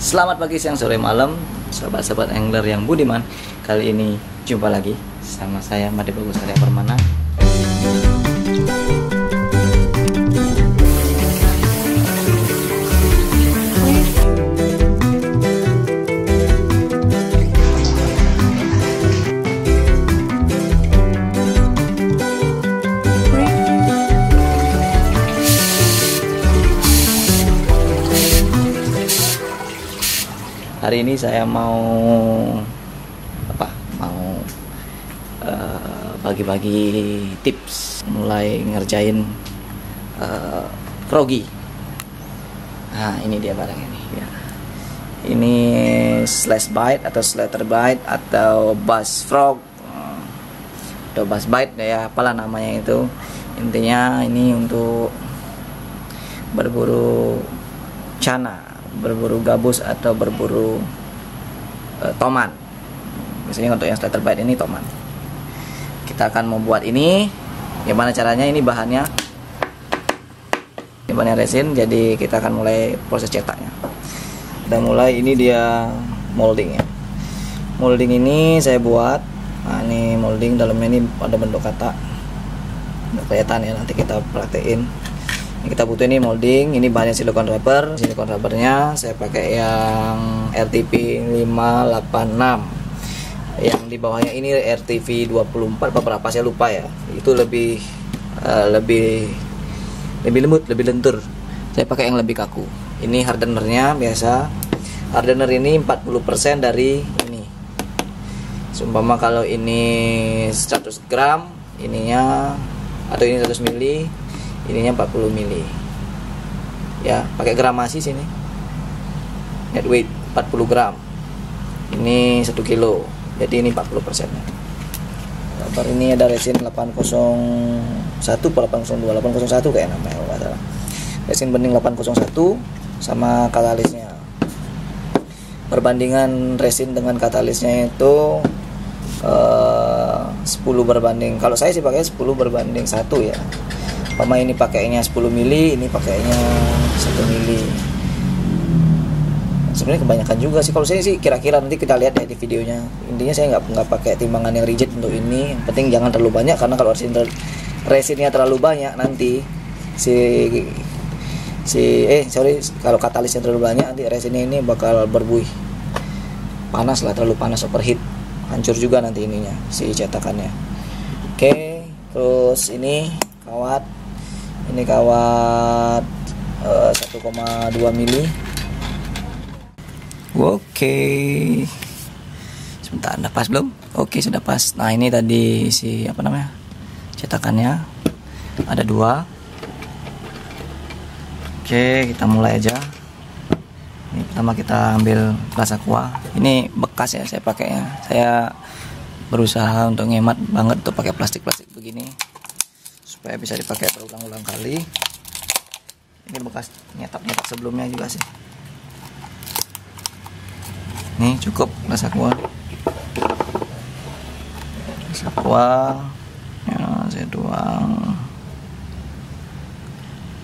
Selamat pagi, siang, sore, malam, sobat-sobat angler yang budiman. Kali ini jumpa lagi sama saya Made Bagus Arya Permana. Hari ini saya mau bagi-bagi tips mulai ngerjain froggy. Nah, ini dia barang ini ya. Ini slash bite atau slater bite atau bass frog atau bass bite ya, apalah namanya itu. Intinya ini untuk berburu cana, berburu gabus atau berburu toman. Biasanya untuk yang slater bite ini toman. Kita akan membuat ini. Gimana caranya? Ini bahannya resin. Jadi kita akan mulai proses cetaknya. Kita mulai, ini dia molding ya. Molding ini saya buat. Nah, ini molding, dalamnya ini ada bentuk kata. Nggak kelihatan ya, nanti kita praktein. Kita butuh ini molding, ini bahannya silikon rubber. Silikon rubbernya saya pakai yang RTP 586. Yang di bawahnya ini RTV 24 berapa saya lupa ya. Itu lebih lembut, lebih lentur. Saya pakai yang lebih kaku. Ini hardenernya biasa. Hardener ini 40% dari ini. Seumpama kalau ini 100 gram, ininya atau ini 100 mili, ininya 40 mili ya, pakai gramasi sini. Net weight 40 gram, ini 1 kilo, jadi ini 40% nya. Rubber ini ada resin 801 atau 801 kayak namanya kalau nggak salah. Resin bening 801 sama katalisnya. Perbandingan resin dengan katalisnya itu 10 berbanding, kalau saya sih pakai 10 berbanding 1 ya. Pama ini pakainya 10 mili, ini pakainya 1 mili. Sebenarnya kebanyakan juga sih. Kalau saya sih kira-kira, nanti kita lihat ya di videonya. Intinya saya nggak pakai timbangan yang rigid untuk ini. Yang penting jangan terlalu banyak, karena kalau resinnya terlalu banyak nanti kalau katalisnya terlalu banyak, nanti resinnya ini bakal berbuih. Panas lah, terlalu panas, overheat, hancur juga nanti ininya si cetakannya. Oke, terus ini kawat. Ini kawat 1,2 mili. Oke. Sebentar, udah pas belum? Oke, sudah pas. Nah, ini tadi si cetakannya ada 2. Oke, kita mulai aja. Ini pertama kita ambil plas aqua. Ini bekas ya saya pakainya. Saya berusaha untuk ngemat banget untuk pakai plastik-plastik begini, supaya bisa dipakai berulang-ulang kali. Ini bekas nyetak-nyetak sebelumnya juga sih. Nih cukup plas aqua. Plas aqua ya, saya tuang.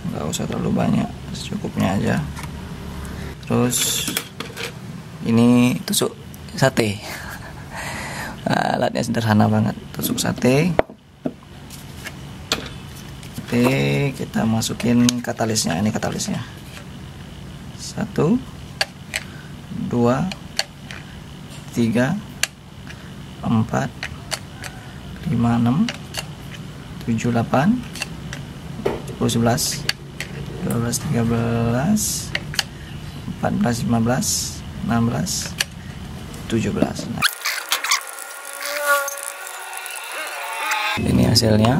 Nggak usah terlalu banyak, secukupnya aja. Terus ini tusuk sate. Alatnya sederhana banget, tusuk sate. Oke, kita masukin katalisnya. Ini katalisnya 1, 2, 3, 4, 5, 6, 7, 8, 10, 11, 12, 13, 14, 15, 16, 17. Ini hasilnya.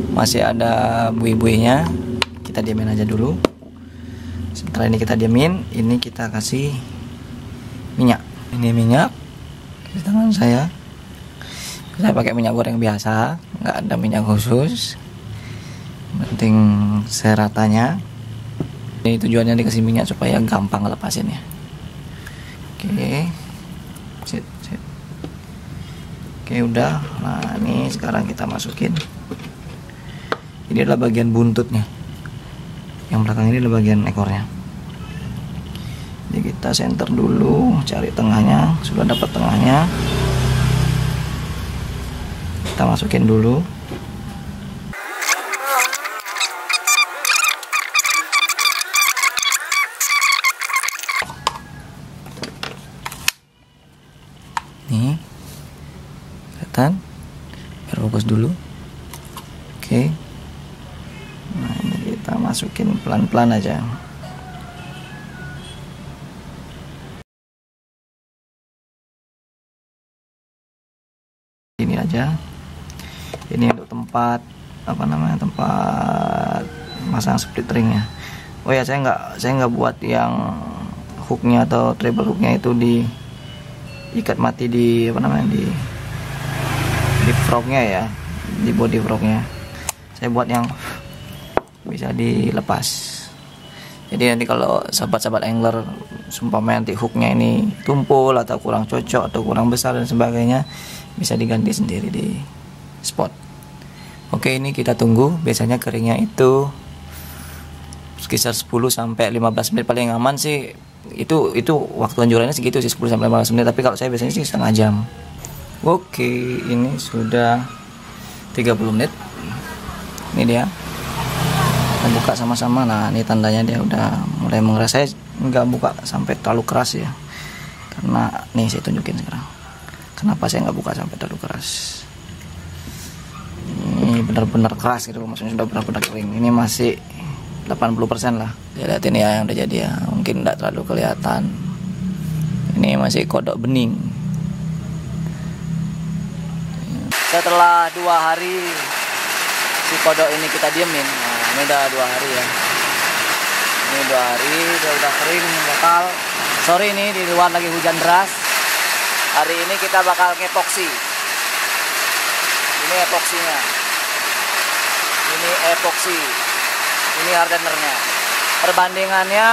Masih ada buih-buihnya, kita diamin aja dulu. Setelah ini kita diamin, ini kita kasih minyak. Ini minyak di tangan saya pakai minyak goreng biasa, nggak ada minyak khusus. Penting seratanya. Ini tujuannya dikasih minyak supaya gampang lepasinnya. Oke, sit. Oke, udah. Nah, ini sekarang kita masukin. Ini adalah bagian buntutnya. Yang belakang ini adalah bagian ekornya. Jadi kita center dulu, cari tengahnya. Sudah dapat tengahnya, kita masukin dulu. Nih, kelihatan? Biar fokus dulu. Oke. Nah, ini kita masukin pelan-pelan aja. Ini aja. Ini untuk tempat apa namanya, tempat masang split ringnya. Oh ya, saya nggak buat yang hooknya atau treble hooknya itu di ikat mati di apa namanya, di frognya ya, di body frognya. Saya buat yang bisa dilepas. Jadi nanti kalau sahabat-sahabat angler sumpah nanti hooknya ini tumpul atau kurang cocok atau kurang besar dan sebagainya, bisa diganti sendiri di spot. Oke, ini kita tunggu. Biasanya keringnya itu sekitar 10 sampai 15 menit paling aman sih. Itu waktu anjurannya segitu sih, 10 sampai 15 menit, tapi kalau saya biasanya sih setengah jam. Oke, ini sudah 30 menit. Ini dia. Kita buka sama-sama. Nah, ini tandanya dia udah mulai mengeras. Saya nggak buka sampai terlalu keras ya, karena nih saya tunjukin sekarang kenapa saya nggak buka sampai terlalu keras. Ini benar-benar keras gitu, maksudnya sudah benar-benar kering. Ini masih 80% lah. Lihat ini ya yang udah jadi ya, mungkin tidak terlalu kelihatan. Ini masih kodok bening. Setelah 2 hari si kodok ini kita diemin. Nah, ini udah 2 hari ya. Ini 2 hari dia udah kering bakal. Sorry, ini di luar lagi hujan deras. Hari ini kita bakal ngepoksi. Ini epoksinya. Ini epoksi. Ini hardenernya. Perbandingannya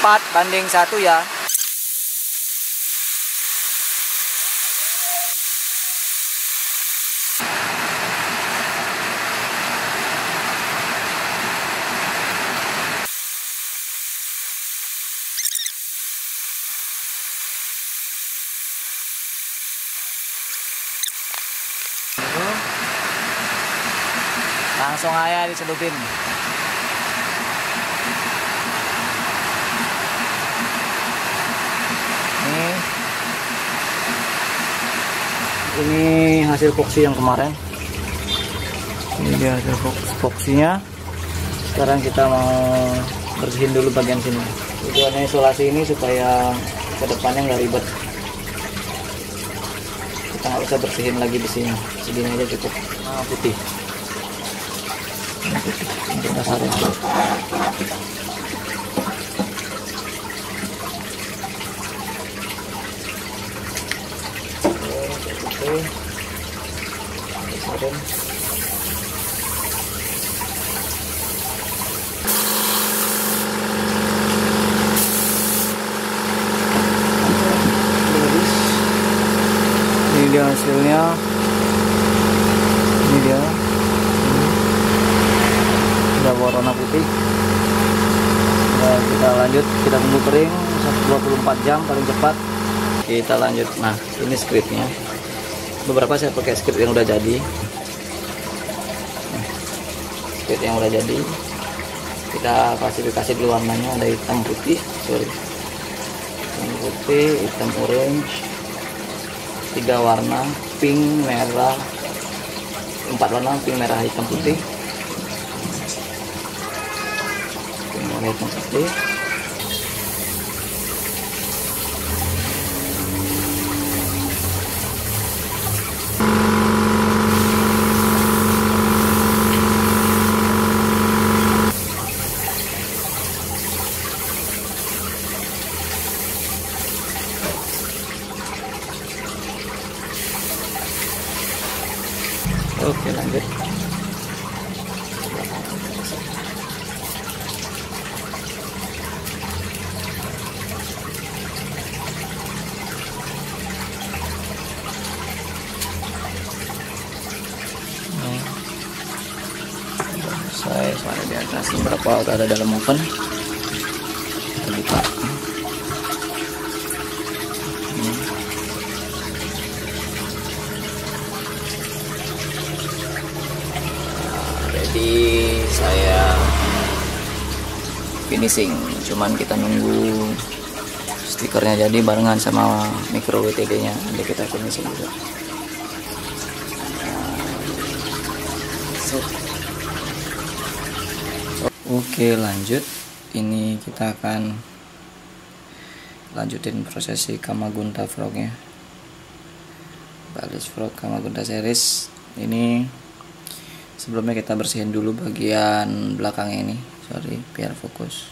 4:1 ya. Langsung aja dicelupin. Ini hasil epoksi yang kemarin. Ini dia hasil epoksinya. Sekarang kita mau bersihin dulu bagian sini. Tujuannya isolasi ini supaya kedepannya nggak ribet. Kita nggak usah bersihin lagi di sini. Segini aja cukup. Nah, putih. Ini putih untuk dasarnya. Ini dia hasilnya. Ini dia udah warna putih. Nah, kita lanjut, kita tunggu kering 24 jam paling cepat. Kita lanjut. Nah, ini scriptnya. Beberapa saya pakai script yang udah jadi. Script yang udah jadi. Kita klasifikasi dulu warnanya, ada hitam putih, hitam putih, hitam orange, 3 warna, pink, merah, 4 warna, pink, merah, hitam putih, pink, merah, hitam putih. Oke, lanjut. Saya di atas berapa udah ada dalam oven. Kita buka. Jadi saya finishing, cuman kita nunggu stikernya jadi barengan sama micro WTD nya, nanti kita finishing juga. Oke, lanjut. Ini kita akan lanjutin proses si Kamagunta frognya, Balis frog Kamagunta series. Ini sebelumnya kita bersihin dulu bagian belakangnya ini, sorry biar fokus.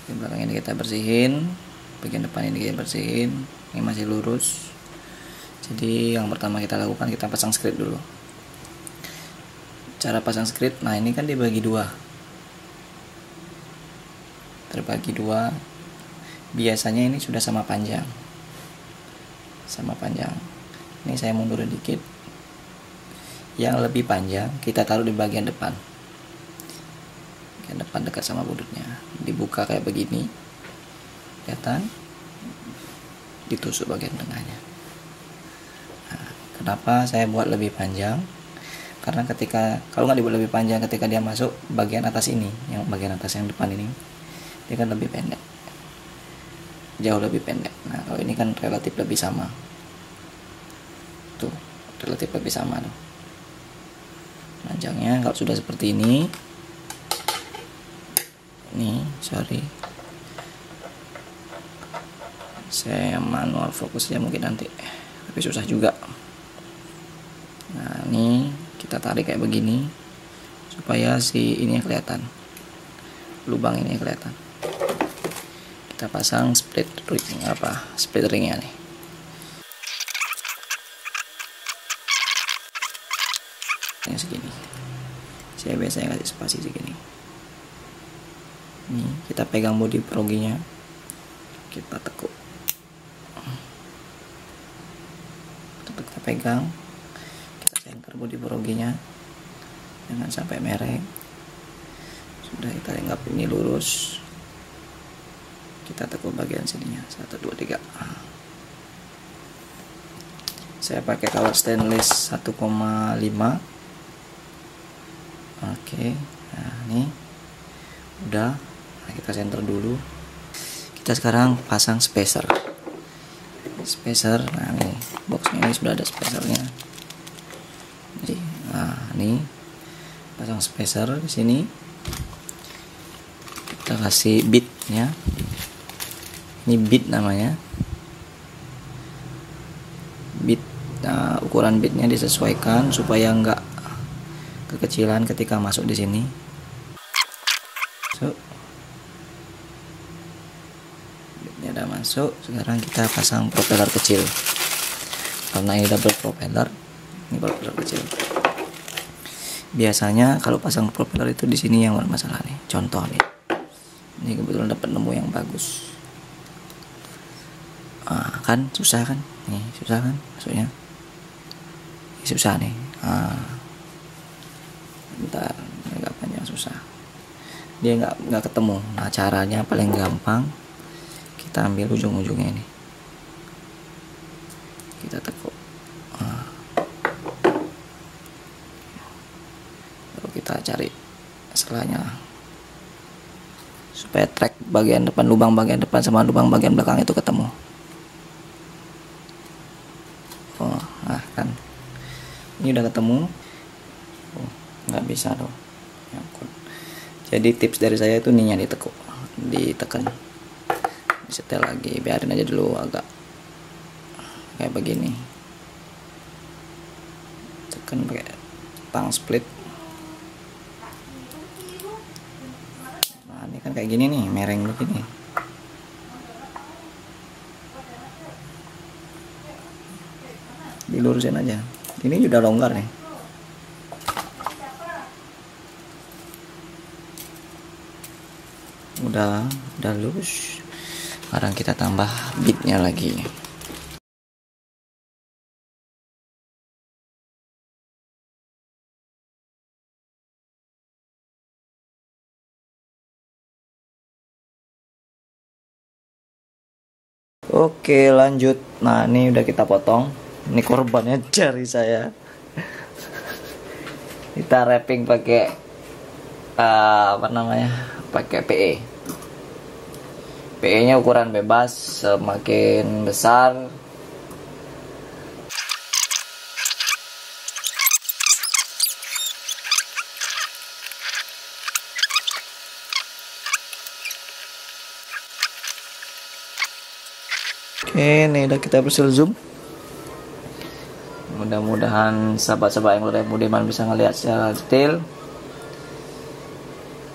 Bagian belakang ini kita bersihin, bagian depan ini kita bersihin. Ini masih lurus, jadi yang pertama kita lakukan, kita pasang script dulu. Cara pasang script, nah ini kan dibagi dua, terbagi dua. Biasanya ini sudah sama panjang, ini saya mundurin dikit. Yang lebih panjang kita taruh di bagian depan dekat sama buntutnya, dibuka kayak begini, kelihatan, ditusuk bagian tengahnya. Nah, kenapa saya buat lebih panjang? Karena kalau nggak dibuat lebih panjang, ketika dia masuk bagian atas ini, yang bagian atas yang depan ini, dia kan lebih pendek, jauh lebih pendek. Nah kalau ini kan relatif lebih sama, tuh relatif lebih sama tuh panjangnya. Kalau sudah seperti ini, sorry saya manual fokus ya mungkin nanti, tapi susah juga. Nah ini kita tarik kayak begini supaya si ini kelihatan, lubang ini kelihatan. Kita pasang split ringnya nih. Yang segini, saya biasanya kasih spasi segini. Ini kita pegang bodi proginya, kita tekuk, kita pegang, kita senter bodi proginya, jangan sampai mereng. Sudah kita anggap ini lurus, kita tekuk bagian sininya, 1, 2, 3. Saya pakai kawat stainless 1,5. Oke, nah ini udah. Nah, kita center dulu. Kita sekarang pasang spacer. Nah nih boxnya ini sudah ada spacernya. Nah ini pasang spacer di sini. Kita kasih bitnya. Ini bit namanya. Bit. Nah, ukuran bitnya disesuaikan supaya enggak kekecilan ketika masuk di sini. Bitnya udah masuk. Sekarang kita pasang propeller kecil. Karena ini double propeller, ini propeller kecil. Biasanya kalau pasang propeller itu di sini yang bermasalah nih. Contoh nih. Ini kebetulan dapat nemu yang bagus. Kan susah kan? Nih, susah kan maksudnya? Susah nih. Bentar, agak panjang, susah. Dia nggak ketemu. Nah, caranya paling gampang, kita ambil ujung-ujungnya ini. Kita tekuk. Lalu kita cari selanya supaya track bagian depan, lubang bagian depan sama lubang bagian belakang itu ketemu. Nah kan ini udah ketemu. Nggak bisa dong ya. Jadi tips dari saya itu ininya ditekuk, ditekan, disetel lagi, biarin aja dulu agak kayak begini, tekan pakai tang split. Nah ini kan kayak gini nih, mereng begini. Dilurusin aja. Ini udah longgar nih. Udah lurus. Sekarang kita tambah bitnya lagi. Oke, lanjut. Nah ini udah kita potong. Ini korbannya jari saya. Kita wrapping pakai apa namanya, pakai PE. PE nya ukuran bebas, semakin besar oke. Ini udah kita berhasil zoom. Mudah-mudahan sahabat-sahabat yang udah Budiman bisa ngelihat secara detail.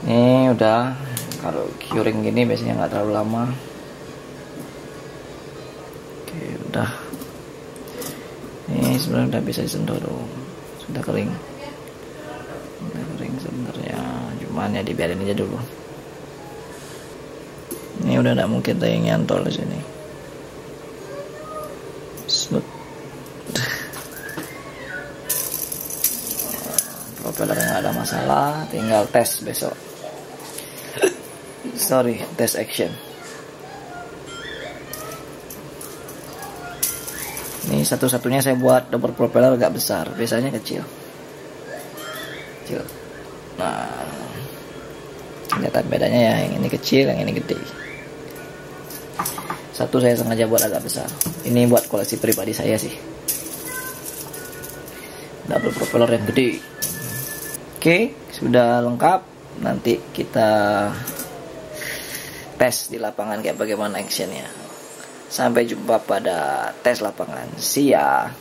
Ini udah, kalau curing gini biasanya nggak terlalu lama. Oke, udah. Ini sebenarnya udah bisa disentuh dong. Sudah kering. Sudah kering sebenarnya, cuman ya dibiarin aja dulu. Ini udah nggak mungkin ada yang nyantol di sini. Smooth. Propeller nggak ada masalah, tinggal tes besok. Sorry, tes action. Ini satu-satunya saya buat double propeller agak besar, biasanya kecil. Kecil. Nah, kelihatan bedanya ya, yang ini kecil, yang ini gede. Satu saya sengaja buat agak besar. Ini buat koleksi pribadi saya sih. Double propeller yang gede. Oke, sudah lengkap. Nanti kita tes di lapangan kayak bagaimana actionnya. Sampai jumpa pada tes lapangan. See ya.